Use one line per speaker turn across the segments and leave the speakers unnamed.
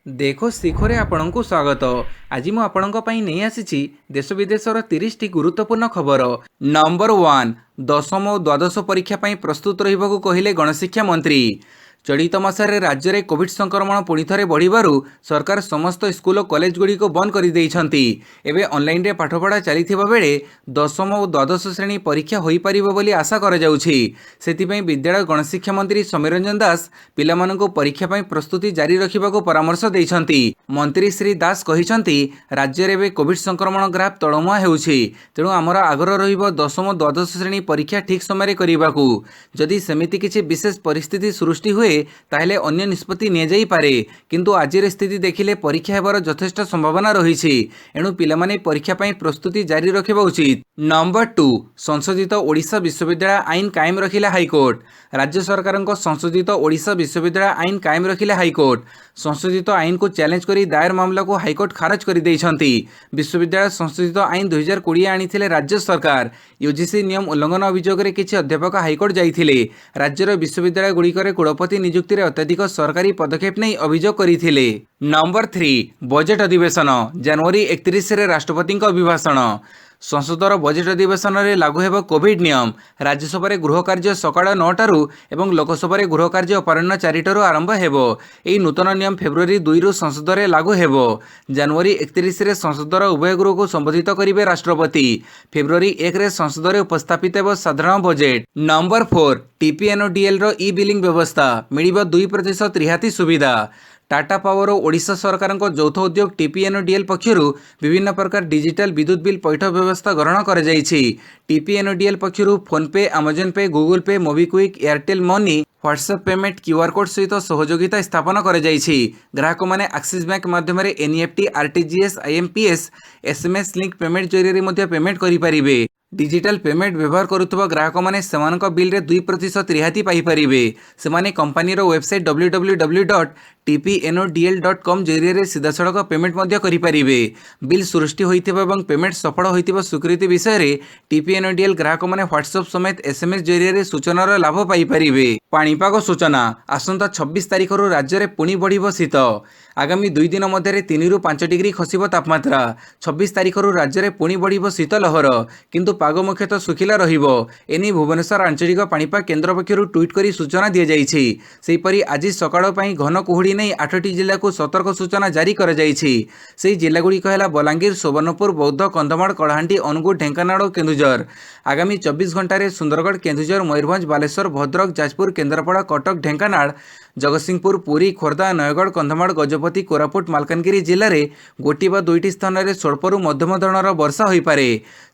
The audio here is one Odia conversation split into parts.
देखो शिखरे आपणଙ୍କୁ ସ୍ୱାଗତ। ଆଜି ମୁଁ ଆପଣଙ୍କ ପାଇଁ ନେଇ ଆସିଛି ଦେଶ ବିଦେଶର 30ଟି ଗୁରୁତ୍ୱପୂର୍ଣ୍ଣ ଖବର। ନମ୍ବର 1, ଦଶମ ଓ ଦ୍ୱାଦଶ ପରୀକ୍ଷା ପାଇଁ ପ୍ରସ୍ତୁତ ରହିବାକୁ କହିଲେ ଗଣଶିକ୍ଷା ମନ୍ତ୍ରୀ। ଚଳିତ ମାସରେ ରାଜ୍ୟରେ କୋଭିଡ୍ ସଂକ୍ରମଣ ପୁଣି ଥରେ ବଢ଼ିବାରୁ ସରକାର ସମସ୍ତ ସ୍କୁଲ ଓ କଲେଜଗୁଡ଼ିକୁ ବନ୍ଦ କରିଦେଇଛନ୍ତି। ଏବେ ଅନଲାଇନରେ ପାଠପଢ଼ା ଚାଲିଥିବା ବେଳେ ଦଶମ ଓ ଦ୍ୱାଦଶ ଶ୍ରେଣୀ ପରୀକ୍ଷା ହୋଇପାରିବ ବୋଲି ଆଶା କରାଯାଉଛି। ସେଥିପାଇଁ ବିଦ୍ୟାଳୟ ଗଣଶିକ୍ଷା ମନ୍ତ୍ରୀ ସମୀର ରଞ୍ଜନ ଦାସ ପିଲାମାନଙ୍କୁ ପରୀକ୍ଷା ପାଇଁ ପ୍ରସ୍ତୁତି ଜାରି ରଖିବାକୁ ପରାମର୍ଶ ଦେଇଛନ୍ତି। ମନ୍ତ୍ରୀ ଶ୍ରୀ ଦାସ କହିଛନ୍ତି, ରାଜ୍ୟରେ ଏବେ କୋଭିଡ୍ ସଂକ୍ରମଣ ଗ୍ରାଫ ତଳମୁହାଁ ହେଉଛି, ତେଣୁ ଆମର ଆଗ୍ରହ ରହିବ ଦଶମ ଓ ଦ୍ୱାଦଶ ଶ୍ରେଣୀ ପରୀକ୍ଷା ଠିକ୍ ସମୟରେ କରିବାକୁ। ଯଦି ସେମିତି କିଛି ବିଶେଷ ପରିସ୍ଥିତି ସୃଷ୍ଟି ହୁଏ ତାହେଲେ ଅନ୍ୟ ନିଷ୍ପତ୍ତି ନିଆଯାଇପାରେ, କିନ୍ତୁ ଆଜିର ସ୍ଥିତି ଦେଖିଲେ ପରୀକ୍ଷା ହେବାର ଯଥେଷ୍ଟ ସମ୍ଭାବନା ରହିଛି। ଏଣୁ ପିଲାମାନେ ପରୀକ୍ଷା ପାଇଁ ପ୍ରସ୍ତୁତି ଜାରି ରଖିବା ଉଚିତ। ନମ୍ବର 2, ସଂଶୋଧିତ ଓଡ଼ିଶା ବିଶ୍ୱବିଦ୍ୟାଳୟ ଆଇନ କାଏମ ରଖିଲା ହାଇକୋର୍ଟ। ରାଜ୍ୟ ସରକାରଙ୍କ ସଂଶୋଧିତ ଓଡ଼ିଶା ବିଶ୍ୱବିଦ୍ୟାଳୟ ଆଇନ କାଏମ ରଖିଲେ ହାଇକୋର୍ଟ। ସଂଶୋଧିତ ଆଇନକୁ ଚ୍ୟାଲେଞ୍ଜ କରି ଦାୟର ମାମଲାକୁ ହାଇକୋର୍ଟ ଖାରଜ କରିଦେଇଛନ୍ତି। ବିଶ୍ୱବିଦ୍ୟାଳୟ ସଂଶୋଧିତ ଆଇନ 2020 ଆଣିଥିଲେ ରାଜ୍ୟ ସରକାର। ୟୁଜିସି ନିୟମ ଉଲ୍ଲଂଘନ ଅଭିଯୋଗରେ କିଛି ଅଧ୍ୟାପକ ହାଇକୋର୍ଟ ଯାଇଥିଲେ। ରାଜ୍ୟର ବିଶ୍ୱବିଦ୍ୟାଳୟଗୁଡ଼ିକରେ କୁଳପତି ନିଯୁକ୍ତିରେ ଅତ୍ୟଧିକ ସରକାରୀ ପଦକ୍ଷେପ ନେଇ ଅଭିଯୋଗ କରିଥିଲେ। ନମ୍ବର 3, ବଜେଟ୍ ଅଧିବେଶନ। ଜାନୁଆରୀ 31ରେ ରାଷ୍ଟ୍ରପତିଙ୍କ ଅଭିଭାଷଣ। ସଂସଦର ବଜେଟ୍ ଅଧିବେଶନରେ ଲାଗୁ ହେବ କୋଭିଡ୍ ନିୟମ। ରାଜ୍ୟସଭାରେ ଗୃହ କାର୍ଯ୍ୟ ସକାଳ 9ଟାରୁ ଏବଂ ଲୋକସଭାରେ ଗୃହ କାର୍ଯ୍ୟ ଅପରାହ୍ନ 4ଟାରୁ ଆରମ୍ଭ ହେବ। ଏହି ନୂତନ ନିୟମ ଫେବୃଆରୀ 2ରୁ ସଂସଦରେ ଲାଗୁ ହେବ। ଜାନୁଆରୀ 31ରେ ସଂସଦର ଉଭୟ ଗୃହକୁ ସମ୍ବୋଧିତ କରିବେ ରାଷ୍ଟ୍ରପତି। ଫେବୃଆରୀ 1ରେ ସଂସଦରେ ଉପସ୍ଥାପିତ ହେବ ସାଧାରଣ ବଜେଟ୍। ନମ୍ବର 4, ଟିପିଏନ୍ଓଡିଏଲ୍ର ଇ-ବିଲିଂ ବ୍ୟବସ୍ଥା। ମିଳିବ 2% ରିହାତି ସୁବିଧା। ଟାଟା ପାୱାର ଓ ଓଡ଼ିଶା ସରକାରଙ୍କ ଯୌଥ ଉଦ୍ୟୋଗ ଟିପିଏନ୍ଓଡିଏଲ୍ ପକ୍ଷରୁ ବିଭିନ୍ନ ପ୍ରକାର ଡିଜିଟାଲ ବିଦ୍ୟୁତ୍ ବିଲ୍ ପୈଠ ବ୍ୟବସ୍ଥା ଗ୍ରହଣ କରାଯାଇଛି। ଟିପିଏନ୍ଓଡିଏଲ୍ ପକ୍ଷରୁ PhonePe, Amazon pay, Google pay, MobiKwik, Airtel money, WhatsApp payment, QR code ସହିତ ସହଯୋଗିତା ସ୍ଥାପନ କରାଯାଇଛି। ଗ୍ରାହକମାନେ ଆକ୍ସିସ୍ ବ୍ୟାଙ୍କ ମାଧ୍ୟମରେ NEFT, RTGS, IMPS, SMS link payment ଜରିଆରେ ମଧ୍ୟ ପେମେଣ୍ଟ କରିପାରିବେ। ଡିଜିଟାଲ ପେମେଣ୍ଟ ବ୍ୟବହାର କରୁଥିବା ଗ୍ରାହକମାନେ ସେମାନଙ୍କ ବିଲ୍ରେ 2% ରିହାତି ପାଇପାରିବେ। ସେମାନେ କମ୍ପାନୀର ୱେବସାଇଟ୍ www.tpnodl.com ଜରିଆରେ ସିଧାସଳଖ ପେମେଣ୍ଟ ମଧ୍ୟ କରିପାରିବେ। ବିଲ୍ ସୃଷ୍ଟି ହୋଇଥିବା ଏବଂ ପେମେଣ୍ଟ ସଫଳ ହୋଇଥିବା ସ୍ୱୀକୃତି ବିଷୟରେ ଟିପିଏନ୍ଓଡିଏଲ୍ ଗ୍ରାହକମାନେ ହ୍ୱାଟ୍ସଆପ୍ ସମେତ ଏସ୍ଏମ୍ଏସ୍ ଜରିଆରେ ସୂଚନାର ଲାଭ ପାଇପାରିବେ। ପାଣିପାଗ ସୂଚନା। ଆସନ୍ତା 26 ତାରିଖରୁ ରାଜ୍ୟରେ ପୁଣି ବଢ଼ିବ ଶୀତ। ଆଗାମୀ 2 ଦିନ ମଧ୍ୟରେ 3ରୁ 5 ଡିଗ୍ରୀ ଖସିବ ତାପମାତ୍ରା। 26 ତାରିଖରୁ ରାଜ୍ୟରେ ପୁଣି ବଢ଼ିବ ଶୀତ ଲହର, କିନ୍ତୁ ପାଗ ମୁଖ୍ୟତଃ ଶୁଖିଲା ରହିବ। ଏନେଇ ଭୁବନେଶ୍ୱର ଆଞ୍ଚଳିକ ପାଣିପାଗ କେନ୍ଦ୍ର ପକ୍ଷରୁ ଟ୍ୱିଟ୍ କରି ସୂଚନା ଦିଆଯାଇଛି। ସେହିପରି ଆଜି ସକାଳ ପାଇଁ ଘନ କୁହୁଡ଼ି ନେଇ 8ଟି ଜିଲ୍ଲାକୁ ସତର୍କ ସୂଚନା ଜାରି କରାଯାଇଛି। ସେହି ଜିଲ୍ଲାଗୁଡ଼ିକ ହେଲା ବଲାଙ୍ଗୀର, ସୁବର୍ଣ୍ଣପୁର, ବୌଦ୍ଧ, କନ୍ଧମାଳ, କଳାହାଣ୍ଡି, ଅନୁଗୁଳ, ଢେଙ୍କାନାଳ ଓ କେନ୍ଦୁଝର। ଆଗାମୀ 24 ଘଣ୍ଟାରେ ସୁନ୍ଦରଗଡ଼, କେନ୍ଦୁଝର, ମୟୂରଭଞ୍ଜ, ବାଲେଶ୍ୱର, ଭଦ୍ରକ, ଯାଜପୁର, କେନ୍ଦ୍ରାପଡ଼ା, କଟକ, ଢେଙ୍କାନାଳ, ଜଗତସିଂହପୁର, ପୁରୀ, ଖୋର୍ଦ୍ଧା, ନୟାଗଡ଼, କନ୍ଧମାଳ, ଗଜପତି, କୋରାପୁଟ, ମାଲକାନଗିରି ଜିଲ୍ଲାରେ ଗୋଟିଏ ବା 2ଟି ସ୍ଥାନରେ ସ୍ୱଳ୍ପରୁ ମଧ୍ୟମ ଧରଣର ବର୍ଷା ହୋଇପାରେ।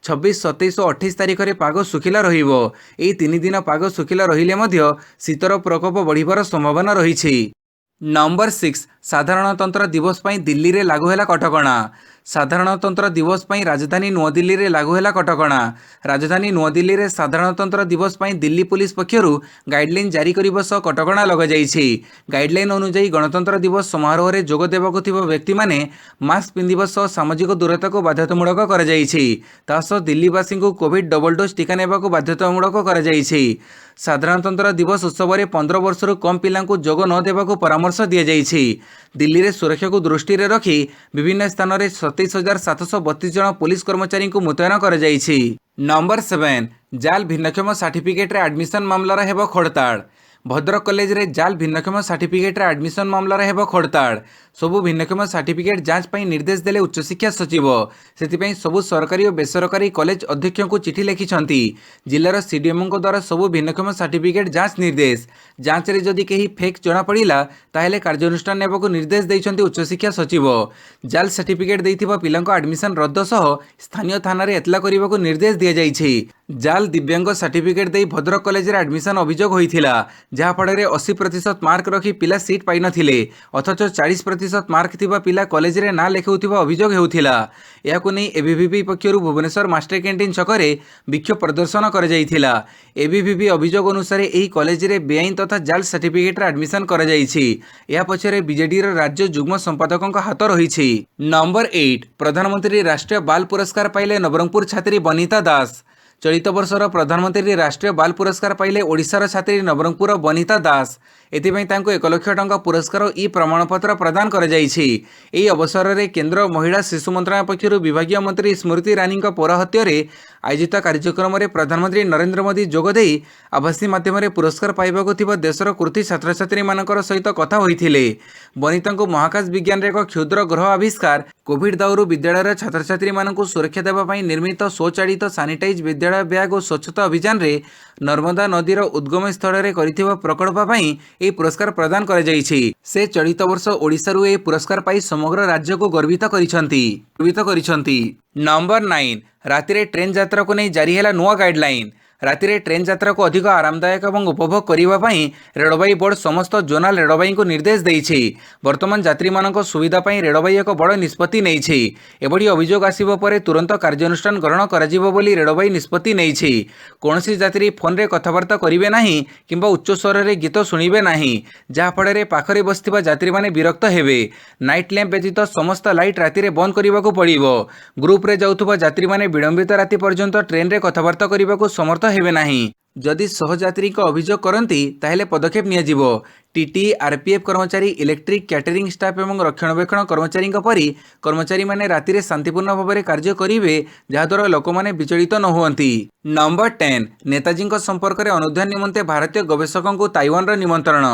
26, 27 ଓ 28 ତାରିଖରେ ପାଗ ଶୁଖିଲା ରହିବ। ଏହି 3 ଦିନ ପାଗ ଶୁଖିଲା ରହିଲେ ମଧ୍ୟ ଶୀତର ପ୍ରକୋପ ବଢ଼ିବାର ସମ୍ଭାବନା ରହିଛି। ନମ୍ବର 6, ସାଧାରଣତନ୍ତ୍ର ଦିବସ ପାଇଁ ଦିଲ୍ଲୀରେ ଲାଗୁ ହେଲା କଟକଣା। ସାଧାରଣତନ୍ତ୍ର ଦିବସ ପାଇଁ ରାଜଧାନୀ ନୂଆଦିଲ୍ଲୀରେ ଲାଗୁ ହେଲା କଟକଣା। ରାଜଧାନୀ ନୂଆଦିଲ୍ଲୀରେ ସାଧାରଣତନ୍ତ୍ର ଦିବସ ପାଇଁ ଦିଲ୍ଲୀ ପୁଲିସ ପକ୍ଷରୁ ଗାଇଡ୍ଲାଇନ୍ ଜାରି କରିବା ସହ କଟକଣା ଲଗାଯାଇଛି। ଗାଇଡ୍ଲାଇନ୍ ଅନୁଯାୟୀ ଗଣତନ୍ତ୍ର ଦିବସ ସମାରୋହରେ ଯୋଗ ଦେବାକୁ ଥିବା ବ୍ୟକ୍ତିମାନେ ମାସ୍କ ପିନ୍ଧିବା ସହ ସାମାଜିକ ଦୂରତାକୁ ବାଧ୍ୟତାମୂଳକ କରାଯାଇଛି। ତା ସହ ଦିଲ୍ଲୀବାସୀଙ୍କୁ କୋଭିଡ୍ ଡବଲ ଡୋଜ୍ ଟିକା ନେବାକୁ ବାଧ୍ୟତାମୂଳକ କରାଯାଇଛି। ସାଧାରଣତନ୍ତ୍ର ଦିବସ ଉତ୍ସବରେ 15 ବର୍ଷରୁ କମ୍ ପିଲାଙ୍କୁ ଯୋଗ ନ ଦେବାକୁ ପରାମର୍ଶ ଦିଆଯାଇଛି। ଦିଲ୍ଲୀରେ ସୁରକ୍ଷାକୁ ଦୃଷ୍ଟିରେ ରଖି ବିଭିନ୍ନ ସ୍ଥାନରେ 27,732 ଜଣ ପୁଲିସ କର୍ମଚାରୀଙ୍କୁ ମୁତୟନ କରାଯାଇଛି। ନମ୍ବର 7, ଜାଲ ଭିନ୍ନକ୍ଷମ ସାର୍ଟିଫିକେଟରେ ଆଡମିସନ ମାମଲାର ହେବ ଖୋଳତାଡ଼। ଭଦ୍ରକ କଲେଜରେ ଜାଲ ଭିନ୍ନକ୍ଷମ ସାର୍ଟିଫିକେଟରେ ଆଡମିସନ ମାମଲାର ହେବ ଖୋଳତାଡ଼। ସବୁ ଭିନ୍ନକ୍ଷମ ସାର୍ଟିଫିକେଟ ଯାଞ୍ଚ ପାଇଁ ନିର୍ଦ୍ଦେଶ ଦେଲେ ଉଚ୍ଚଶିକ୍ଷା ସଚିବ। ସେଥିପାଇଁ ସବୁ ସରକାରୀ ଓ ବେସରକାରୀ କଲେଜ ଅଧ୍ୟକ୍ଷଙ୍କୁ ଚିଠି ଲେଖିଛନ୍ତି। ଜିଲ୍ଲାର ସିଡିଏମ୍ଓଙ୍କ ଦ୍ୱାରା ସବୁ ଭିନ୍ନକ୍ଷମ ସାର୍ଟିଫିକେଟ ଯାଞ୍ଚ ନିର୍ଦ୍ଦେଶ। ଯାଞ୍ଚରେ ଯଦି କେହି ଫେକ୍ ଜଣାପଡ଼ିଲା ତାହେଲେ କାର୍ଯ୍ୟାନୁଷ୍ଠାନ ନେବାକୁ ନିର୍ଦ୍ଦେଶ ଦେଇଛନ୍ତି ଉଚ୍ଚଶିକ୍ଷା ସଚିବ। ଜାଲ ସାର୍ଟିଫିକେଟ ଦେଇଥିବା ପିଲାଙ୍କ ଆଡମିସନ ରଦ୍ଦ ସହ ସ୍ଥାନୀୟ ଥାନାରେ ଏତଲା କରିବାକୁ ନିର୍ଦ୍ଦେଶ ଦିଆଯାଇଛି। ଜାଲ ଦିବ୍ୟାଙ୍ଗ ସାର୍ଟିଫିକେଟ ଦେଇ ଭଦ୍ରକ କଲେଜରେ ଆଡମିସନ ଅଭିଯୋଗ ହୋଇଥିଲା, ଯାହାଫଳରେ 80% ମାର୍କ ରଖି ପିଲା ସିଟ୍ ପାଇନଥିଲେ, ଅଥଚ 40% ମାର୍କ ଥିବା ପିଲା କଲେଜରେ ନାଁ ଲେଖାଉଥିବା ଅଭିଯୋଗ ହେଉଥିଲା। ଏହାକୁ ନେଇ ଏବିଭିପି ପକ୍ଷରୁ ଭୁବନେଶ୍ୱର ମାଷ୍ଟର କ୍ୟାଣ୍ଟିନ ଛକରେ ବିକ୍ଷୋଭ ପ୍ରଦର୍ଶନ କରାଯାଇଥିଲା। ଏବିଭିପି ଅଭିଯୋଗ ଅନୁସାରେ ଏହି କଲେଜରେ ବେଆଇନ ତଥା ଜାଲ ସାର୍ଟିଫିକେଟରେ ଆଡମିସନ କରାଯାଇଛି। ଏହା ପଛରେ ବିଜେଡିର ରାଜ୍ୟ ଯୁଗ୍ମ ସମ୍ପାଦକଙ୍କ ହାତ ରହିଛି। ନମ୍ବର 8, ପ୍ରଧାନମନ୍ତ୍ରୀ ରାଷ୍ଟ୍ରୀୟ ବାଲ ପୁରସ୍କାର ପାଇଲେ ନବରଙ୍ଗପୁର ଛାତ୍ରୀ ବନିତା ଦାସ। ଚଳିତ ବର୍ଷର ପ୍ରଧାନମନ୍ତ୍ରୀ ରାଷ୍ଟ୍ରୀୟ ବାଲ ପୁରସ୍କାର ପାଇଲେ ଓଡ଼ିଶାର ଛାତ୍ରୀ ନବରଙ୍ଗପୁର ବନିତା ଦାସ। एथिपाई तांको 1 लाख टंका पुरस्कार और ई प्रमाणपत्र प्रदान कर ଏହି ଅବସରରେ କେନ୍ଦ୍ର ମହିଳା ଶିଶୁ ମନ୍ତ୍ରଣାଳୟ ପକ୍ଷରୁ ବିଭାଗୀୟ ମନ୍ତ୍ରୀ ସ୍ମୃତି ଇରାନୀଙ୍କ ପୌରୋହିତ୍ୟରେ ଆୟୋଜିତ କାର୍ଯ୍ୟକ୍ରମରେ ପ୍ରଧାନମନ୍ତ୍ରୀ ନରେନ୍ଦ୍ର ମୋଦି ଯୋଗଦେଇ ଆଭାସୀ ମାଧ୍ୟମରେ ପୁରସ୍କାର ପାଇବାକୁ ଥିବା ଦେଶର କୃତି ଛାତ୍ରଛାତ୍ରୀମାନଙ୍କ ସହିତ କଥା ହୋଇଥିଲେ। ବନିତାଙ୍କୁ ମହାକାଶ ବିଜ୍ଞାନରେ ଏକ କ୍ଷୁଦ୍ର ଗ୍ରହ ଆବିଷ୍କାର, କୋଭିଡ୍ ଦାଉରୁ ବିଦ୍ୟାଳୟର ଛାତ୍ରଛାତ୍ରୀମାନଙ୍କୁ ସୁରକ୍ଷା ଦେବା ପାଇଁ ନିର୍ମିତ ସ୍ୱଚାଳିତ ସାନିଟାଇଜ୍ ବିଦ୍ୟାଳୟ ବ୍ୟାଗ୍ ଓ ସ୍ୱଚ୍ଛତା ଅଭିଯାନରେ ନର୍ମଦା ନଦୀର ଉଦ୍ଗମ ସ୍ଥଳରେ କରିଥିବା ପ୍ରକଳ୍ପ ପାଇଁ ଏହି ପୁରସ୍କାର ପ୍ରଦାନ କରାଯାଇଛି। ସେ ଚଳିତ ବର୍ଷ ଓଡ଼ିଶାରୁ ଏହି ପୁରସ୍କାର ପାଇ ସମଗ୍ର ରାଜ୍ୟକୁ ଗର୍ବିତ କରିଛନ୍ତି। ନମ୍ବର 9 ରାତିରେ ଟ୍ରେନ୍ ଯାତ୍ରାକୁ ନେଇ ଜାରି ହେଲା ନୂଆ ଗାଇଡଲାଇନ୍। ରାତିରେ ଟ୍ରେନ୍ ଯାତ୍ରାକୁ ଅଧିକ ଆରାମଦାୟକ ଏବଂ ଉପଭୋଗ କରିବା ପାଇଁ ରେଳବାଇ ବୋର୍ଡ ସମସ୍ତ ଜୋନାଲ ରେଳବାଇଙ୍କୁ ନିର୍ଦ୍ଦେଶ ଦେଇଛି। ବର୍ତ୍ତମାନ ଯାତ୍ରୀମାନଙ୍କ ସୁବିଧା ପାଇଁ ରେଳବାଇ ଏକ ବଡ଼ ନିଷ୍ପତ୍ତି ନେଇଛି। ଏଭଳି ଅଭିଯୋଗ ଆସିବା ପରେ ତୁରନ୍ତ କାର୍ଯ୍ୟାନୁଷ୍ଠାନ ଗ୍ରହଣ କରାଯିବ ବୋଲି ରେଳବାଇ ନିଷ୍ପତ୍ତି ନେଇଛି। କୌଣସି ଯାତ୍ରୀ ଫୋନ୍ରେ କଥାବାର୍ତ୍ତା କରିବେ ନାହିଁ କିମ୍ବା ଉଚ୍ଚ ସ୍ୱରରେ ଗୀତ ଶୁଣିବେ ନାହିଁ, ଯାହାଫଳରେ ପାଖରେ ବସିଥିବା ଯାତ୍ରୀମାନେ ବିରକ୍ତ ହେବେ। ନାଇଟ୍ ଲ୍ୟାମ୍ପ ବ୍ୟତୀତ ସମସ୍ତ ଲାଇଟ୍ ରାତିରେ ବନ୍ଦ କରିବାକୁ ପଡ଼ିବ। ଗ୍ରୁପରେ ଯାଉଥିବା ଯାତ୍ରୀମାନେ ବିଳମ୍ବିତ ରାତି ପର୍ଯ୍ୟନ୍ତ ଟ୍ରେନ୍ରେ କଥାବାର୍ତ୍ତା କରିବାକୁ ସମର୍ଥ ହେବେ ନାହିଁ। ଯଦି ସହଯାତ୍ରୀଙ୍କ ଅଭିଯୋଗ କରନ୍ତି ତାହେଲେ ପଦକ୍ଷେପ ନିଆଯିବ। ଟିଟି, ଆର୍ପିଏଫ୍ କର୍ମଚାରୀ, ଇଲେକ୍ଟ୍ରିକ୍, କ୍ୟାଟରିଂ ଷ୍ଟାଫ୍ ଏବଂ ରକ୍ଷଣାବେକ୍ଷଣ କର୍ମଚାରୀଙ୍କ ପରି କର୍ମଚାରୀମାନେ ରାତିରେ ଶାନ୍ତିପୂର୍ଣ୍ଣ ଭାବରେ କାର୍ଯ୍ୟ କରିବେ, ଯାହାଦ୍ୱାରା ଲୋକମାନେ ବିଚଳିତ ନ ହୁଅନ୍ତି। ନମ୍ବର 10 ନେତାଜୀଙ୍କ ସମ୍ପର୍କରେ ଅନୁଧ୍ୟାନ ନିମନ୍ତେ ଭାରତୀୟ ଗବେଷକଙ୍କୁ ତାଇୱାନର ନିମନ୍ତ୍ରଣ।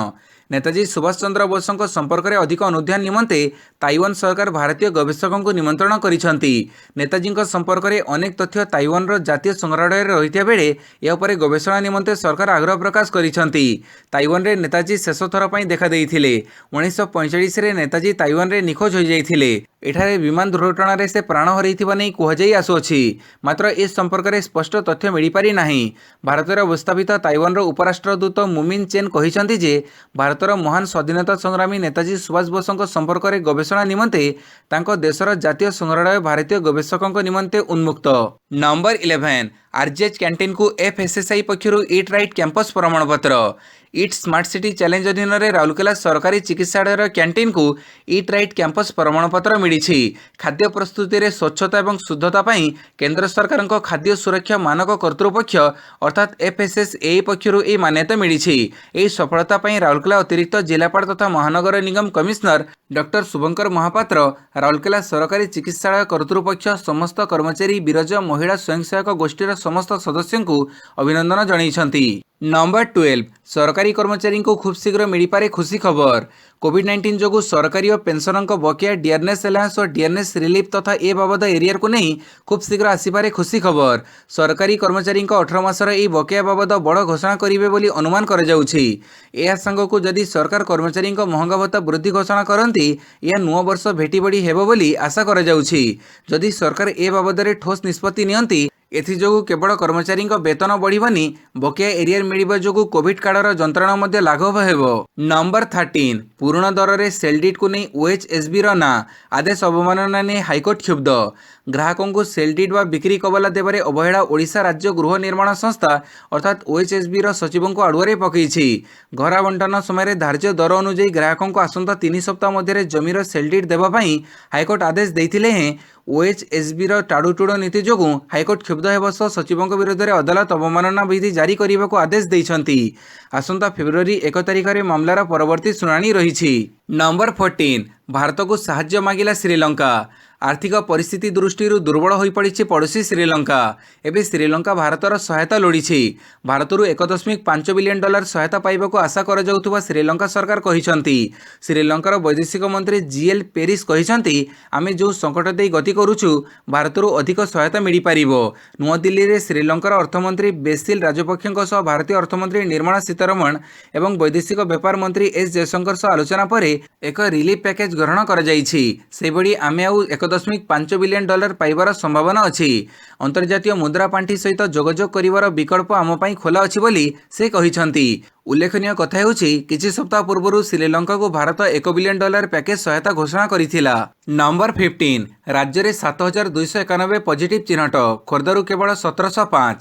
ନେତାଜୀ ସୁଭାଷ ଚନ୍ଦ୍ର ବୋଷଙ୍କ ସମ୍ପର୍କରେ ଅଧିକ ଅନୁଧ୍ୟାନ ନିମନ୍ତେ ତାଇୱାନ ସରକାର ଭାରତୀୟ ଗବେଷକଙ୍କୁ ନିମନ୍ତ୍ରଣ କରିଛନ୍ତି। ନେତାଜୀଙ୍କ ସମ୍ପର୍କରେ ଅନେକ ତଥ୍ୟ ତାଇୱାନର ଜାତୀୟ ସଂଗ୍ରହାଳୟରେ ରହିଥିବା ବେଳେ ଏହା ଉପରେ ଗବେଷଣା ନିମନ୍ତେ ସରକାର ଆଗ୍ରହ ପ୍ରକାଶ କରିଛନ୍ତି। ତାଇୱାନରେ ନେତାଜୀ ଶେଷ ଥର ପାଇଁ ଦେଖାଦେଇଥିଲେ। 1945ରେ ନେତାଜୀ ତାଇୱାନରେ ନିଖୋଜ ହୋଇଯାଇଥିଲେ। ଏଠାରେ ବିମାନ ଦୁର୍ଘଟଣାରେ ସେ ପ୍ରାଣ ହରାଇଥିବା ନେଇ କୁହାଯାଇ ଆସୁଅଛି, ମାତ୍ର ଏ ସମ୍ପର୍କରେ ସ୍ପଷ୍ଟ ତଥ୍ୟ ମିଳିପାରି ନାହିଁ। ଭାରତରେ ଅବସ୍ଥାପିତ ତାଇୱାନର ଉପରାଷ୍ଟ୍ରଦୂତ ମୁମିନ୍ ଚେନ୍ କହିଛନ୍ତି ଯେ ଭାରତର ମହାନ ସ୍ୱାଧୀନତା ସଂଗ୍ରାମୀ ନେତାଜୀ ସୁଭାଷ ବୋଷଙ୍କ ସମ୍ପର୍କରେ ଗବେଷଣା ନିମନ୍ତେ ତାଙ୍କ ଦେଶର ଜାତୀୟ ସଂଗ୍ରହାଳୟ ଭାରତୀୟ ଗବେଷକଙ୍କ ନିମନ୍ତେ ଉନ୍ମୁକ୍ତ। ନମ୍ବର 11 ଆର୍ଜିଏଚ୍ କ୍ୟାଣ୍ଟିନ୍କୁ ଏଫ୍ଏସ୍ଏସ୍ଆଇ ପକ୍ଷରୁ ଇଟ୍ ରାଇଟ୍ କ୍ୟାମ୍ପସ୍ ପ୍ରମାଣପତ୍ର। ଇଟ୍ ସ୍ମାର୍ଟ ସିଟି ଚ୍ୟାଲେଞ୍ଜ ଅଧୀନରେ ରାଉରକେଲା ସରକାରୀ ଚିକିତ୍ସାଳୟର କ୍ୟାଣ୍ଟିନ୍କୁ ଇଟ୍ ରାଇଟ୍ କ୍ୟାମ୍ପସ୍ ପ୍ରମାଣପତ୍ର ମିଳିଛି। ଖାଦ୍ୟ ପ୍ରସ୍ତୁତିରେ ସ୍ୱଚ୍ଛତା ଏବଂ ଶୁଦ୍ଧତା ପାଇଁ କେନ୍ଦ୍ର ସରକାରଙ୍କ ଖାଦ୍ୟ ସୁରକ୍ଷା ମାନକ କର୍ତ୍ତୃପକ୍ଷ ଅର୍ଥାତ୍ ଏଫ୍ଏସ୍ଏସ୍ଏଆଇ ପକ୍ଷରୁ ଏହି ମାନ୍ୟତା ମିଳିଛି। ଏହି ସଫଳତା ପାଇଁ ରାଉରକେଲା ଅତିରିକ୍ତ ଜିଲ୍ଲାପାଳ ତଥା ମହାନଗର ନିଗମ କମିଶନର ଡକ୍ଟର ଶୁଭଙ୍କର ମହାପାତ୍ର, ରାଉରକେଲା ସରକାରୀ ଚିକିତ୍ସାଳୟ କର୍ତ୍ତୃପକ୍ଷ, ସମସ୍ତ କର୍ମଚାରୀ, ବିରଜ ମହିଳା ସ୍ୱୟଂସହାୟକ ଗୋଷ୍ଠୀର ସମସ୍ତ ସଦସ୍ୟଙ୍କୁ ଅଭିନନ୍ଦନ ଜଣାଇଛନ୍ତି। ନମ୍ବର 12 ସରକାରୀ କର୍ମଚାରୀଙ୍କୁ ଖୁବ୍ ଶୀଘ୍ର ମିଳିପାରେ ଖୁସି ଖବର। କୋଭିଡ୍-19 ଯୋଗୁଁ ସରକାରୀ ଓ ପେନ୍ସନଙ୍କ ବକେୟା ଡିଆର୍ନେସ୍ ଆଲାଏନ୍ସ ଓ ଡିଆର୍ନେସ୍ ରିଲିଫ୍ ତଥା ଏ ବାବଦ ଏରିଆରକୁ ନେଇ ଖୁବ୍ ଶୀଘ୍ର ଆସିପାରେ ଖୁସି ଖବର। ସରକାରୀ କର୍ମଚାରୀଙ୍କ 18 ମାସର ଏହି ବକେୟା ବାବଦ ବଡ଼ ଘୋଷଣା କରିବେ ବୋଲି ଅନୁମାନ କରାଯାଉଛି। ଏହା ସାଙ୍ଗକୁ ଯଦି ସରକାର କର୍ମଚାରୀଙ୍କ ମହଙ୍ଗା ଭତ୍ତା ବୃଦ୍ଧି ଘୋଷଣା କରନ୍ତି, ଏହା ନୂଆ ବର୍ଷ ଭେଟିବଡ଼ି ହେବ ବୋଲି ଆଶା କରାଯାଉଛି। ଯଦି ସରକାର ଏ ବାବଦରେ ଠୋସ୍ ନିଷ୍ପତ୍ତି ନିଅନ୍ତି, ଏଥିଯୋଗୁଁ କେବଳ କର୍ମଚାରୀଙ୍କ ବେତନ ବଢ଼ିବନି, ବକେୟା ଏରିଆର ମିଳିବା ଯୋଗୁଁ କୋଭିଡ୍ କାଳର ଯନ୍ତ୍ରଣା ମଧ୍ୟ ଲାଘବ ହେବ। ନମ୍ବର 13 ପୁରୁଣା ଦରରେ ସେଲ୍ଡିଟ୍କୁ ନେଇ ଓଏଚ୍ଏସ୍ବିର ନାଁ, ଆଦେଶ ଅବମାନନା ନେଇ ହାଇକୋର୍ଟ କ୍ଷୁବ୍ଧ। ଗ୍ରାହକଙ୍କୁ ସେଲ୍ଡିଟ୍ ବା ବିକ୍ରି କବଲା ଦେବାରେ ଅବହେଳା ଓଡ଼ିଶା ରାଜ୍ୟ ଗୃହ ନିର୍ମାଣ ସଂସ୍ଥା ଅର୍ଥାତ୍ ଓଏଚ୍ଏସ୍ବିର ସଚିବଙ୍କୁ ଆଡ଼ୁଆରେ ପକାଇଛି। ଘର ଆବଣ୍ଟନ ସମୟରେ ଧାର୍ଯ୍ୟ ଦର ଅନୁଯାୟୀ ଗ୍ରାହକଙ୍କୁ ଆସନ୍ତା 3 ସପ୍ତାହ ମଧ୍ୟରେ ଜମିର ସେଲ୍ଡିଟ୍ ଦେବା ପାଇଁ ହାଇକୋର୍ଟ ଆଦେଶ ଦେଇଥିଲେ ହେଁ ଓଏଚ୍ଏସ୍ବିର ଟାଡ଼ୁଟୁଡ଼ ନୀତି ଯୋଗୁଁ ହାଇକୋର୍ଟ କ୍ଷୁବ୍ଧ ହେବା ସହ ସଚିବଙ୍କ ବିରୋଧରେ ଅଦାଲତ ଅବମାନନା ବିଧି ଜାରି କରିବାକୁ ଆଦେଶ ଦେଇଛନ୍ତି। ଆସନ୍ତା ଫେବୃଆରୀ 1 ତାରିଖରେ ମାମଲାର ପରବର୍ତ୍ତୀ ଶୁଣାଣି ରହିଛି। ନମ୍ବର 14 ଭାରତକୁ ସାହାଯ୍ୟ ମାଗିଲା ଶ୍ରୀଲଙ୍କା। ଆର୍ଥିକ ପରିସ୍ଥିତି ଦୃଷ୍ଟିରୁ ଦୁର୍ବଳ ହୋଇପଡ଼ିଛି ପଡ଼ୋଶୀ ଶ୍ରୀଲଙ୍କା। ଏବେ ଶ୍ରୀଲଙ୍କା ଭାରତର ସହାୟତା ଲୋଡ଼ିଛି। ଭାରତରୁ $1.5 ବିଲିୟନ ସହାୟତା ପାଇବାକୁ ଆଶା କରାଯାଉଥିବା ଶ୍ରୀଲଙ୍କା ସରକାର କହିଛନ୍ତି। ଶ୍ରୀଲଙ୍କାର ବୈଦେଶିକ ମନ୍ତ୍ରୀ ଜିଏଲ୍ ପେରିସ୍ କହିଛନ୍ତି, ଆମେ ଯେଉଁ ସଙ୍କଟ ଦେଇ ଗତି କରୁଛୁ, ଭାରତରୁ ଅଧିକ ସହାୟତା ମିଳିପାରିବ। ନୂଆଦିଲ୍ଲୀରେ ଶ୍ରୀଲଙ୍କାର ଅର୍ଥମନ୍ତ୍ରୀ ବେସିଲ୍ ରାଜପକ୍ଷଙ୍କ ସହ ଭାରତୀୟ ଅର୍ଥମନ୍ତ୍ରୀ ନିର୍ମଳା ସୀତାରମଣ ଏବଂ ବୈଦେଶିକ ବ୍ୟାପାର ମନ୍ତ୍ରୀ ଏସ୍ ଜୟଶଙ୍କର ସହ ଆଲୋଚନା ପରେ ଏକ ରିଲିଫ୍ ପ୍ୟାକେଜ୍ ଗ୍ରହଣ କରାଯାଇଛି। ସେହିଭଳି ଆମେ ଆଉ $1.5 ବିଲିୟନ ପାଇବାର ସମ୍ଭାବନା ଅଛି। ଅନ୍ତର୍ଜାତୀୟ ମୁଦ୍ରା ପାଣ୍ଠି ସହିତ ଯୋଗାଯୋଗ କରିବାର ବିକଳ୍ପ ଆମ ପାଇଁ ଖୋଲା ଅଛି ବୋଲି ସେ କହିଛନ୍ତି। ଉଲ୍ଲେଖନୀୟ କଥା ହେଉଛି, କିଛି ସପ୍ତାହ ପୂର୍ବରୁ ଶ୍ରୀଲଙ୍କାକୁ ଭାରତ $1 ବିଲିୟନ ପ୍ୟାକେଜ୍ ସହାୟତା ଘୋଷଣା କରିଥିଲା। ନମ୍ବର 15 ରାଜ୍ୟରେ 7,291 ପଜିଟିଭ୍ ଚିହ୍ନଟ, ଖୋର୍ଦ୍ଧାରୁ କେବଳ 1,705।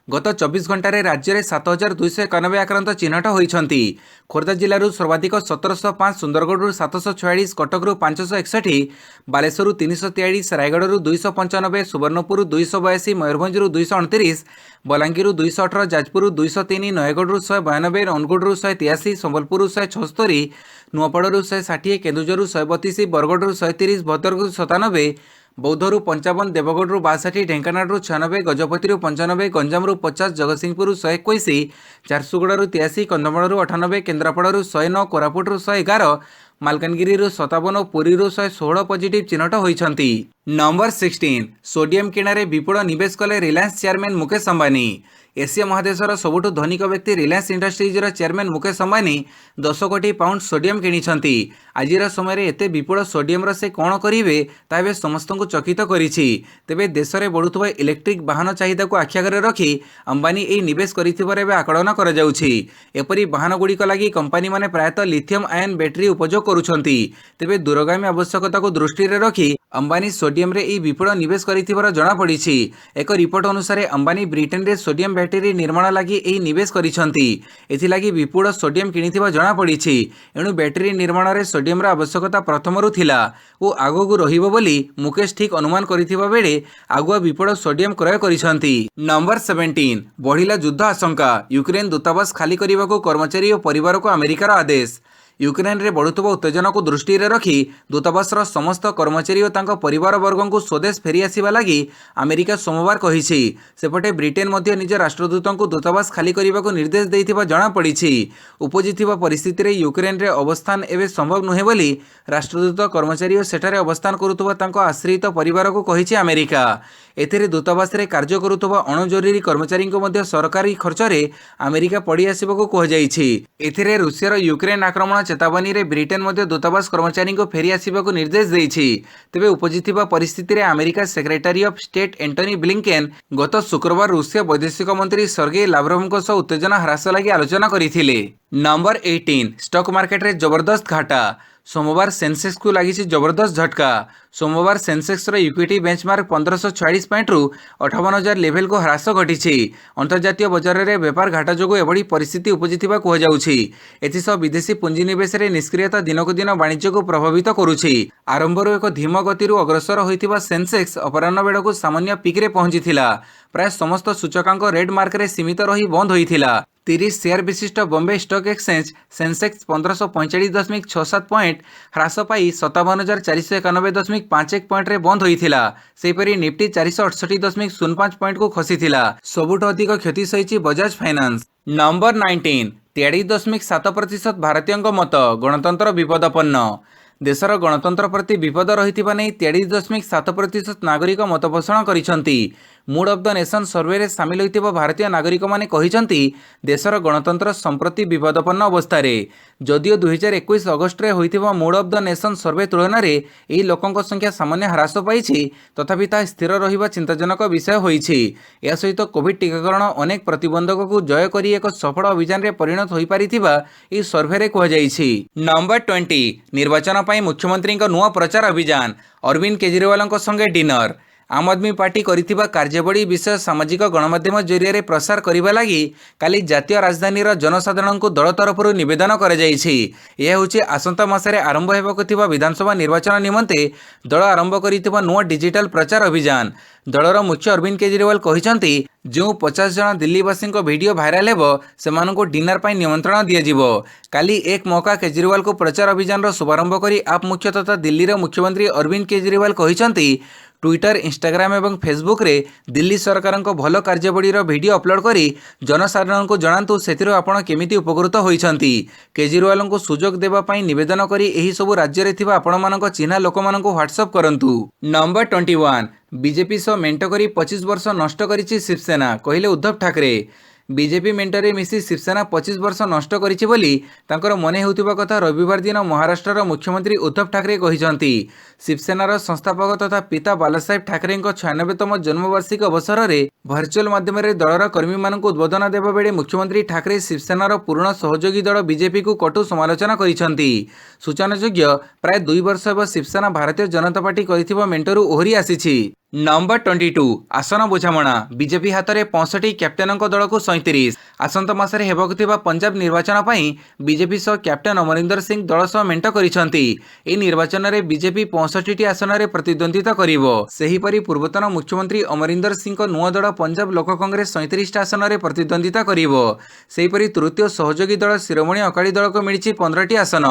गत 24 घंटे राज्य में 7291 आक्रांत चिन्हट होती। खोर्धा जिलूर सर्वाधिक 1705, सुंदरगढ़ 746, कटक 561, बालेश्वर 343, रायगढ़ 295, सुवर्णपुर 282, मयूरभंज 229, बलांगीर 218, जाजपुर 203, नयगढ़ 192, अनुगुड़ 183, संबलपुर 176, नुआपड़ 160, केन्दुझर 132, बरगढ़ 130, भद्रक 97, बौद्धरू 55, देवगढ़ 62, ढेंकानाल 96, गजपति 95, गंजाम 50, जगतसिंहपुर 121, झारसुगुड़ा 83, कंधमाल 98, केन्द्रापड़ा 109, कोरापुट 111, मालकानगिरी 57 और पुरी 116 पॉजिटिव चिन्हट होती। नंबर 16 सोडियम किणारे विपुल निवेश कले रिलायंस चेयरमैन मुकेश अंबानी। एशिया महादेशर सबुठ धनिक व्यक्ति रिलायंस इंडस्ट्रीजर चेयरमैन मुकेश अंबानी 10 कोटी पाउंड सोडियम किनिछंती। आजिर समय एते विपुल सोडियम से कौन करेंगे ताबे समस्त को चकित करिछि। तेबे देश में बढ़ुवा इलेक्ट्रिक वाहन चाहिदा को आखिआगे रखी अंबानी यह निवेश करिथिबार एबे आकलन करा जाउछि। एपरि वाहन गुड़िक लगी कंपनी माने प्रायतः लिथियम आयन बैटेरी उपयोग करुछंती। तेबे दूरगामी आवश्यकता को दृष्टि में रखी अंबानी सोडियम रे ई विपुल निवेश करिथिबार जणा पड़िछि। एक रिपोर्ट अनुसार अंबानी ब्रिटेन रे सोडियम बैटेरी निर्माण लगी यह निवेश करिछंती। एथिलागि विपुल सोडियम किनिथिबा जणा पड़िछि। एणु बैटेरी निर्माण रे सोडियम रा आवश्यकता प्रथमरु थिला ओ आगो रहिबो बोली मुकेश ठीक अनुमान करिथिबा बेले आगुआ विपुल सोडियम क्रय करिछंती। नंबर 17 बढ़िला युद्ध आशंका, यूक्रेन दूतावास खाली करने कर्मचारी और परिवार को अमेरिकार आदेश। यूक्रेन रे बढ़ुवा उत्तेजना को दृष्टि में रखी दूतावासर समस्त कर्मचारी और तांको परिवार वर्ग को स्वदेश फेरी आसिबा लगी अमेरिका सोमवार कहिछि। सेपटे ब्रिटेन मध्य निज राष्ट्रदूतों को दूतावास खाली करने को निर्देश देइथिबा जणा पड़िछि। उपजिथिबा परिस्थिति रे यूक्रेन रे अवस्थान एवं संभव नुहे बोली राष्ट्रदूत कर्मचारी और सेठारे अवस्थान करुवा तांको आश्रित परिवार को कहिछि अमेरिका। एथिरे दूतावास रे कार्य करुवा अणजरूरी कर्मचारी को मध्य सरकारी खर्च रे अमेरिका पड़ी आसिबाको कहଯାଇଛି। एथिरे रूसियार यूक्रेन आक्रमण चेतावनी रे ब्रिटेन मध्य दूतावास कर्मचारी को फेरी आसिबाको निर्देश देइछि। तेबे उपजिथिबा परिस्थिति रे America secretary of state Antony Blinken गत शुक्रवार रूसिया वैदेशिक मंत्री सर्गेई लाव्रोवଙ୍କ सह उत्तेजना ह्रास लगी आलोचना करथिले। नंबर 18 स्टॉक मार्केट रे जबरदस्त घाटा, सोमवार सेंसेक्स को लगी जबरदस्त झटका। सोमवार सेंसेक्स इक्विटी बेंचमार्क 1546 पॉइंट रु 58,000 लेवल को ह्रास घटी। अंतर्जातीय बजार में बेपार घाटा जो एभली परिस्थिति उपजिथिबा कहुछि। एथिसह विदेशी पुंजीनिवेश रे निष्क्रियता दिनक दिन वाणिज्य को प्रभावित करुछि। आरंभर एक धीम गति अग्रसर होइतिबा सेंसेक्स अपराह्न बेड़ को सामान्य पिक रे पहुंचीथिला। प्राय समस्त सूचकांक रेड मार्क रे सीमित रही बंद होइथिला। 30 शेयर विशिष्ट Bombay stock exchange Sensex 1545.67 point ह्रास पाई 57,491.51 पॉइंट रे बंद होइथिला। सेहीपरि निफ्टी 468.05 पॉइंट को खसीथिला। सबुठ अधिक क्षति सहिछि बजाज फाइनेंस। नंबर 19 23.7% भारतीयों मत गणतंत्र विपदपन्न। देशर गणतंत्र प्रति विपद रही 23.7% नागरिक मतपोषण करिसेंती। Mood of the nation survey रे सामिल होइतिबा भारतीय नागरिक माने कहिसेंती देशर गणतंत्र संप्रति विपदपन्न अवस्था रे। जदियो 2021 अगस्ट रे होइतिबा mood of the nation survey तुलन रे एही लोकंक संख्या सामान्य ह्रास पाइछि, तथापि ता स्थिर रहिबा चिंताजनक विषय होइछि। या सहित कोविड टीकाकरण अनेक प्रतिबंधक को जय करी एक सफल अभियान रे परिणत होई पारिथिबा एही सर्वे रे कहुଯାଇଛି। नंबर 20 निर्वाचन पई मुख्यमंत्री नुआ प्रचार अभियान, अरविंद केजरीवाल संगे डिनर। आम आदमी पार्टी करिथिबा कार्यबड़ी विषय सामाजिक गणमाध्यम जरिए प्रसार करने लगी काली जातीय राजधानी जनसाधारण को दल तरफ निवेदन कराଯାଇଛି। यह होछि आसंता मासरे आरंभ हेबाकु थिबा विधानसभा निर्वाचन निमंते दल आरंभ करिथिबा नुआ डिजिटल प्रचार अभियान। दलर मुख्य अरविंद केजरीवाल कहिसेंती जो 50 जन दिल्लीवासी वीडियो भाइराल हेबो सेमानंको डिनर पर निमंत्रण दियाजिबो। काली एक मौका केजरीवाल को प्रचार अभियान शुभारंभ करी आप मुख्य तथा दिल्ली मुख्यमंत्री अरविंद केजरीवाल कहिसेंती ट्विटर, इंस्टाग्राम एवं फेसबुक रे दिल्ली सरकार भल कार्यबड़ीर वीडियो अपलोड करी जनसाधारण को जणातु सेथिरो आपण केमिति उपकृत होइछंती। केजरीवाल को सुजोग देबा पई निवेदन करी एही सब राज्य रे थिबा आपण मानक चिन्हा लोक मानक व्हाट्सएप करंतु। नंबर 21 बीजेपी सह मेंट करी 25 वर्ष नष्ट करिछि शिवसेना, कहिले उद्धव ठाकरे। बीजेपी मेंटरे मिसी शिवसेना 25 वर्ष नष्ट करिछि बोली तांकर मने हेउथिबा कथा रविवार दिन महाराष्ट्र मुख्यमंत्री उद्धव ठाकरे कहिसंती। शिवसेनार संस्थापक तथा पिता बालासाहेब ठाकरे 96तम जन्मवार्षिकी अवसर में भर्चुआल माध्यम दलर कर्मी मान उद्बोधन देवा बेले मुख्यमंत्री ठाकरे शिवसेनार पूर्ण सहयोगी दल बीजेपी को कटु समालोचना करिसंती। सूचनायोग्य प्राय 2 वर्ष हेब शिवसेना भारतीय जनता पार्टी करिथिबा मेंटरू ओहरी आसीछि। नंबर 22 आसन बुझामणा बीजेपी हाथ में 65 कैप्टेन दल को 37 आसंत मासरे हेबाकु थिबा पंजाब निर्वाचन पई बीजेपी सह कैप्टेन अमरिंदर सिंह दल सह मेंट करिसंती। ए निर्वाचन में बीजेपी 65 आसन में प्रतिद्वंदिता करिवो। सेहीपरि पूर्वतन मुख्यमंत्री अमरिंदर सिंह को नुआ दल पंजाब लोक कांग्रेस 37 आसन में प्रतिद्वंदिता करिवो। सेहीपरि तृतीय सहयोगी दल शिरोमणि अकाली दल को मिली 15टी आसन।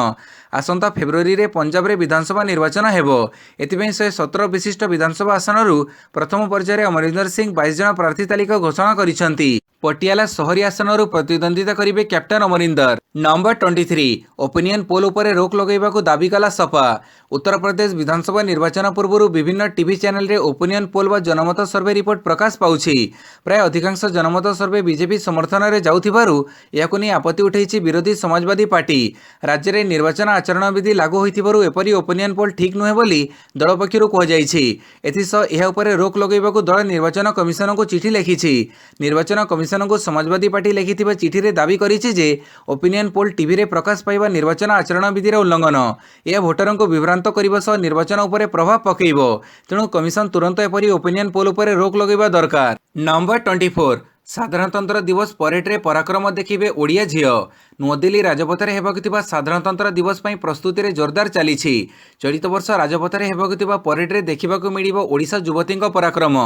आसंता फेब्रुआरी रे पंजाब रे विधानसभा निर्वाचन हेबो। एथिपई 117 विशिष्ट विधानसभा आसनरू प्रथम पर्यायर अमरिंदर सिंह 22 जन प्रार्थी तालिका घोषणा करिसंती। पटियाला शहरी आसनरू प्रतिद्वंदिता करिवे captain Amarinder. Number 23 opinion poll उपरे रोक लगेबाकू दाबी कला सपा। उत्तर प्रदेश विधानसभा निर्वाचन पूर्व विभिन्न टीवी चैनल रे ओपिनियन पोल व जनमत सर्वे रिपोर्ट प्रकाश पाउछि। प्राय अधिकांश जनमत सर्वे बीजेपी समर्थन रे जाउथिबारु याकु नै आपत्ति उठैछि विरोधी समाजवादी पार्टी। राज्य रे निर्वाचन आचरण विधि लागू होइथिबारु एपरि ओपिनियन पोल ठीक नुहे बोली दल पक्षरु कहजाइछि। एथिसह एहा उपरे रोक लगेबाकू दल निर्वाचन कमिशन को चिठी लिखिछि। निर्वाचन कमिशन को समाजवादी पार्टी लिखिथिबा चिठी रे दाबी करिछि जे ओपिनियन पोल टीवी रे प्रकाश पाइबा निर्वाचन आचरण विधि रे उल्लंघन। यह भोटरन को विभ्रांत करबा सह निर्वाचन उपरे प्रभाव पकेइबो। तेणु कमिशन तुरंत एपरि ओपिनियन पोल उपरे रोक लगेबा दरकार। नंबर 24 साधारणतंत्र दिवस परेड रे पराक्रम देखिबे ओडिया झियो। नुआदिल्ली राजपथरे हेबाकु थिबा साधारणतंत्र दिवस पई प्रस्तुति रे जोरदार चलीछि। चलित वर्ष राजपथरे हेबाकु थिबा परेड रे देखिबाकु मिलिबो ओडिशा युवतींक पराक्रम।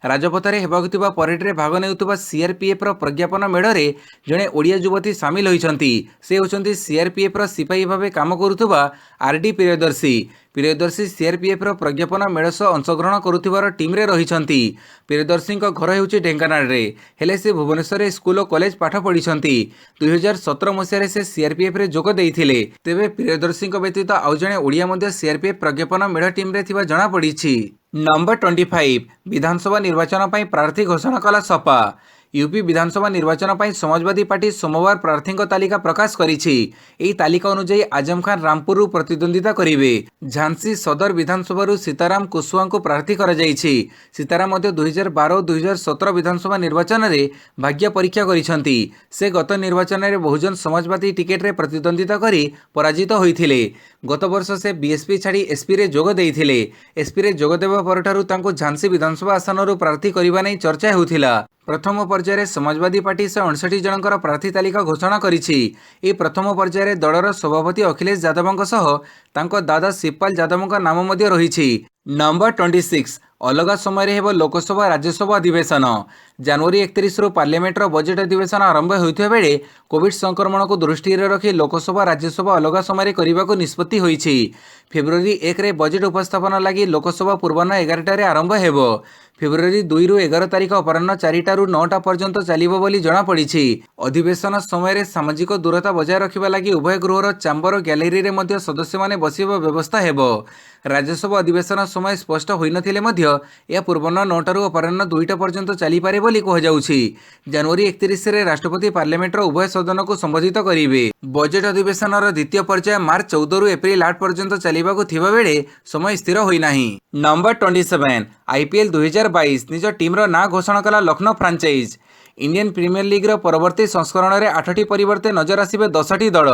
राजपथरे हेबाकु थिबा परेड रे भाग नेउथुबा सीआरपीएफ रो प्रज्ञापन मेढरे जणे ओडिया युवती शामिल होइछंती। से होचंती सीआरपीएफ रो सिपाही भाबे काम करुथुबा आरडी प्रियदर्शी। प्रियदर्शी सीआरपीएफ रो प्रज्ञापन मेढ़ सह अंशग्रहण करुथिबार टीम रे रहिछंती। प्रियदर्शी घर हेउछि ढेंकानाल रे, हेले से भुवनेश्वर स्कूल और कॉलेज पाठ पढ़िछंती। 2017 मसीह से सीआरपीएफ रे जोग देइथिले। तेबे प्रियदर्शी व्यतीत आउ जणे ओडिया मध्य सीआरपीएफ प्रज्ञापन मेढ़ टीम रे थिबा जणा पड़िछि। नंबर 25 विधानसभा निर्वाचन पई प्रार्थी घोषणा कला सपा। यूपी विधानसभा निर्वाचन पई समाजवादी पार्टी सोमवार प्रार्थी तालिका प्रकाश करिछि। एही तालिका अनुसार आजम खान रामपुर प्रतिद्वंदिता करिवे। झांसी सदर विधानसभा सीताराम कुशवाहा को प्रार्थी करा जाइछि। सीताराम 2012-2017 विधानसभा निर्वाचन रे भाग्य परीक्षा करिसंती। से गत निर्वाचन रे बहुजन समाजवादी टिकेट रे प्रतिद्वंदिता करी पराजित होइथिले। गत वर्ष से बीएसपी छाड़ी एसपी रे जोग देइथिले। एसपी रे जोग देबा परठारु तांको झांसी विधानसभा आसनरु प्रार्थी करिबा नै चर्चा हेउथिला। प्रथम पर्यायर समाजवादी पार्टी 159 जनकर प्रार्थी तालिका घोषणा करिछि। ए प्रथम पर्यायर दलर सभापति अखिलेश यादवଙ୍କ सह तांको दादा शिवपाल यादवଙ୍କ नाम मध्ये रहिछि। नंबर 26 अलग समय हेब लोकसभा राज्यसभा अधिवेशन। जनवरी 31 रु पार्लियामेंटर बजेट अधिवेशन आरंभ होइथिबा बेले कोविड संक्रमण को दृष्टि रे रखी लोकसभा राज्यसभा अलग समय करने को निष्पत्ति होइछि। फेब्रुआरी 1 रे बजेट उपस्थापन लगी लोकसभा पूर्वाह्न 11 रे आरंभ हेब। फेब्रुआरी 2 रु 11 तारिख अपराह्न 4 रु 9 पर्यंत चलिबो बोली जणा पड़िछि। अधिवेशन समय सामाजिक दूरता बजाय रखिबा लगी उभय गृहर चैम्बर गैलरी रे मध्य सदस्य माने बसिबा व्यवस्था हेब। राज्यसभा अधिवेशन समय स्पष्ट होई नथिले मध्य या पूर्वाह्न 9 रु अपराह्न 2 पर्यंत चली पारे बोली कहजाउछि। जनवरी 31 रे राष्ट्रपति पार्लियामेंटर उभय सदन को संबोधित करिवे। बजेट अधिवेशन द्वितीय पर्याय मार्च 14 रु एप्रिल 8 पर्यंत चलिबाकू थिबा बेले समय स्थिर होई नाही। नंबर 27 आईपीएल 2022 निज टीम ना घोषणा कला Lucknow franchise. Indian Premier League प्रवर्ती संस्करण में 8टी परिवर्ते नजर आसिबे 10टी दल।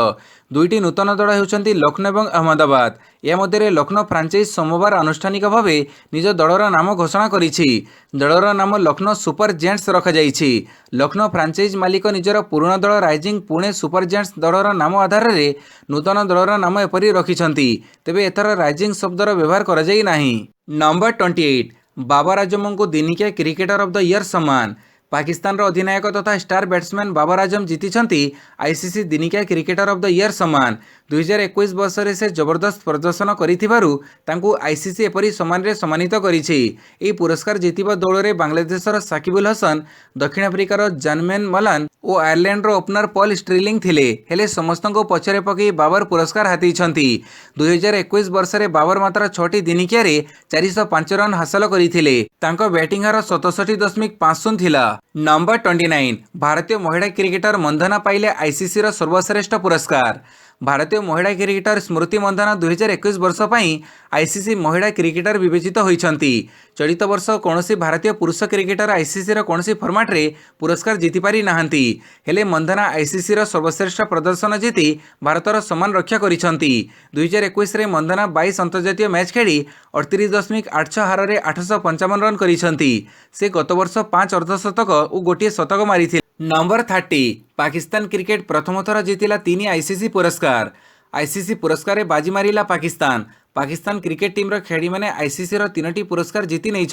2टी नूतन दल होउछंती लखनऊ और अहमदाबाद। या मध्य लखनऊ फ्रांचाइज सोमवार आनुष्ठानिक भाव निज दलर नाम घोषणा करिछि। दलर नाम लखनऊ सुपर जेंट्स रखा जाइछि। लखनऊ फ्रांचाइज मालिक निजर पुराना दल राइजिंग पुणे सुपर जेंट्स दलर नाम आधार रे नूतन दलर नाम एपरि रखिछंती। तेबे एथर राइजिंग शब्दर व्यवहार करा जाई नाही। नंबर 28 बाबर आजम को दिनिकिया क्रिकेटर ऑफ द ईयर सम्मान। पाकिस्तान अधिनायक तथा स्टार बैट्समैन बाबर आजम जीतिछंती आईसीसी दिनिकिया क्रिकेटर ऑफ द ईयर सम्मान। 2021 वर्ष रे से जबरदस्त प्रदर्शन करिथिबारु तांकू आईसीसी एपरि सम्मान रे सम्मानित करिछि। एही पुरस्कार जीतिबा दौड़ रे बांग्लादेशर साकिबुल हसन, दक्षिण अफ्रिकार जानमेन मलान और आयरलैंड रो ओपनर पॉल स्ट्रिलिंग थिले। हेले समस्तको पछरे पकई बाबर पुरस्कार हातीछंती। 2021 वर्ष रे बाबर मात्र 6टी दिनिकिया रे 405 रन हासिल करिथिले। तांको बैटिंग हार 67.50 थिला। नंबर 29 भारतीय महिला क्रिकेटर मंधना पाइले आईसीसी रो सर्वश्रेष्ठ पुरस्कार। भारतीय महिला क्रिकेटर स्मृति मंदाना 2021 वर्ष पर आईसीसी महिला क्रिकेटर विवेचित होती। चलित वर्ष कौन भारतीय पुरुष क्रिकेटर आईसीसी कौन फर्माट रे पुरस्कार जीति पारि नाहांती। हेले मंदाना आईसीसी सर्वश्रेष्ठ प्रदर्शन जीति भारतर सम्मान रक्षा करिसेंती। 2021 रे मंदाना 22 अंतर्जातीय मैच खेली 38.86 हार रे 855 रन करिसेंती। से गत वर्ष 5 अर्धशतक और गोटे शतक मारिथिले। नंबर 30 पाकिस्तान क्रिकेट प्रथम थर जीतिला 3 आईसीसी पुरस्कार। आईसीसी पुरस्कार रे बाजी मारिला पाकिस्तान। पाकिस्तान क्रिकेट टीम खेलाड़ी मैंने आईसीसी 3टी पुरस्कार जीति नहीं।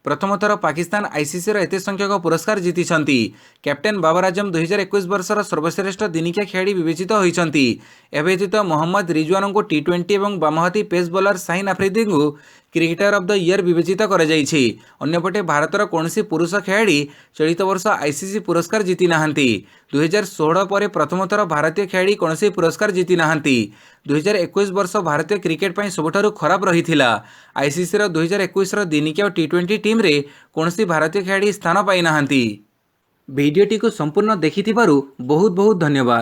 प्रथम थर पाकिस्तान आईसीसी एत संख्यक पुरस्कार जीति। कैप्टेन बाबर आजम 2021 वर्षर सर्वश्रेष्ठ दिनिकिया खेलाड़ी विवेचित होती। एवं मोहम्मद रिजवान को टी20 और बामहाती पेस बॉलर शाहीन आफरीदी को क्रिकेटर ऑफ द ईयर विवेचित करपटे भारतर कौन पुरुष खेलाड़ी चलित वर्ष आईसीसी पुरस्कार जीति ना। 2016 पर प्रथम थर भारतीय खेलाड़ी कौन पुरस्कार जीति ना। 2021 वर्ष भारतीय क्रिकेट पर सबुठारु खराब रही। आईसीसी 2021 दिनिकिया और टी20 टीम रे कौन भारतीय खेलाड़ी स्थान पाई ना। भिडियोटी को संपूर्ण देखि बहुत बहुत धन्यवाद।